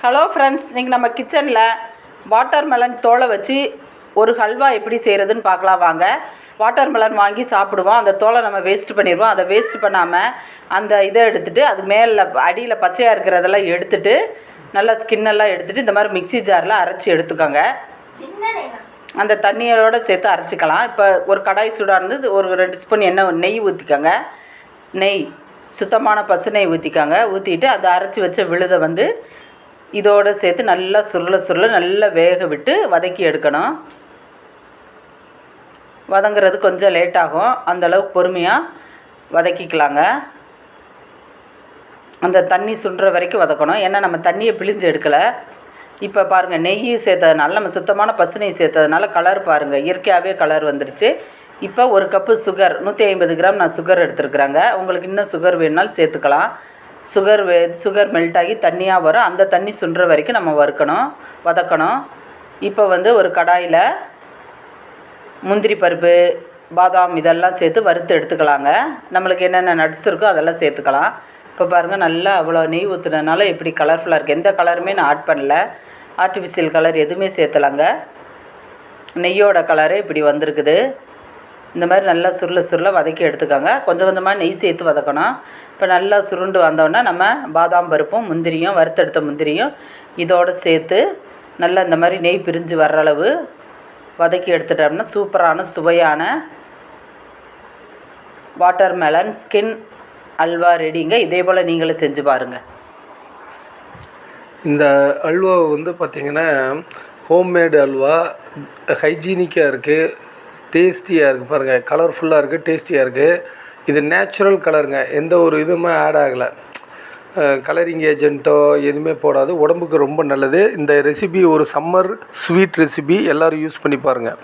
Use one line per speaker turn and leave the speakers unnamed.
Hello friends, இன்றைக்கி நம்ம கிச்சனில் வாட்டர் மெலன் தோலை வச்சு ஒரு ஹல்வா எப்படி செய்கிறதுன்னு பார்க்கலாம் வாங்க. வாட்டர் மெலன் வாங்கி சாப்பிடுவோம், அந்த தோலை நம்ம வேஸ்ட் பண்ணிடுவோம். அதை வேஸ்ட் பண்ணாமல் அந்த இதை எடுத்துகிட்டு அது மேலே அடியில் பச்சையாக இருக்கிறதெல்லாம் எடுத்துகிட்டு நல்லா ஸ்கின்னெல்லாம் எடுத்துகிட்டு இந்த மாதிரி மிக்ஸி ஜாரில் அரைச்சி எடுத்துக்கோங்க. அந்த தண்ணியோடு சேர்த்து அரைச்சிக்கலாம். இப்போ ஒரு கடாய் சூடாக இருந்து ஒரு 2 ஸ்பூன் நெய் ஊற்றிக்கோங்க. நெய் சுத்தமான பசு நெய் ஊற்றிக்கோங்க. ஊற்றிட்டு அந்த அரைச்சி வச்ச விழுதை வந்து இதோடு சேர்த்து நல்லா சுருள நல்லா வேக விட்டு வதக்கி எடுக்கணும். வதங்கிறது கொஞ்சம் லேட் ஆகும், அந்தளவுக்கு பொறுமையாக வதக்கிக்கலாங்க. அந்த தண்ணி சுண்டுற வரைக்கும் வதக்கணும், ஏன்னா நம்ம தண்ணியை பிழிஞ்சு எடுக்கலை. இப்போ பாருங்கள், நெய் சேர்த்ததுனால நம்ம சுத்தமான பசு நெய் சேர்த்ததுனால கலர் பாருங்கள், இயற்கையாகவே கலர் வந்துருச்சு. இப்போ 1 கப்பு சுகர், 150 கிராம் நான் சுகர் எடுத்துருக்குறேங்க. உங்களுக்கு இன்னும் சுகர் வேணுனாலும் சேர்த்துக்கலாம். சுகர் மெல்ட் ஆகி தண்ணியாக வரும், அந்த தண்ணி சுண்டுற வரைக்கும் நம்ம வதக்கணும். இப்போ வந்து ஒரு கடாயில் முந்திரி பருப்பு, பாதாம் இதெல்லாம் சேர்த்து வறுத்து எடுத்துக்கலாங்க. நம்மளுக்கு என்னென்ன நட்ஸ் இருக்கோ அதெல்லாம் சேர்த்துக்கலாம். இப்போ பாருங்கள், நல்லா அவ்வளோ நெய் ஊற்றுனதுனால எப்படி கலர்ஃபுல்லாக இருக்குது. எந்த கலருமே நான் ஆட் பண்ணல, ஆர்டிஃபிஷியல் கலர் எதுவுமே சேர்த்தலாங்க. நெய்யோட கலரே இப்படி வந்திருக்குது. இந்த மாதிரி நல்லா சுருள வதக்கி எடுத்துக்கோங்க. கொஞ்சம் கொஞ்சமாக நெய் சேர்த்து வதக்கணும். இப்போ நல்லா சுருண்டு வந்தோடனே நம்ம பாதாம் பருப்பும் முந்திரியும், வறுத்தெடுத்த முந்திரியும் இதோடு சேர்த்து நல்லா இந்த மாதிரி நெய் பிரிஞ்சு வர்ற அளவு வதக்கி எடுத்துட்டோம்னா சூப்பரான சுவையான வாட்டர் மெலன் ஸ்கின் அல்வா ரெடிங்க. இதே போல் நீங்களும் செஞ்சு பாருங்கள்.
இந்த அல்வா வந்து பார்த்திங்கன்னா ஹோம்மேடு அல்வா, ஹைஜீனிக்காக இருக்குது, டேஸ்டியாக இருக்குது. பாருங்கள், கலர்ஃபுல்லாக இருக்குது, டேஸ்டியாக இருக்குது. இது நேச்சுரல் கலருங்க, எந்த ஒரு இதுவுமே ஆட் ஆகலை, கலரிங் ஏஜென்ட்டோ எதுவுமே போடாது. உடம்புக்கு ரொம்ப நல்லது. இந்த ரெசிபி ஒரு சம்மர் ஸ்வீட் ரெசிபி, எல்லோரும் யூஸ் பண்ணி பாருங்கள்.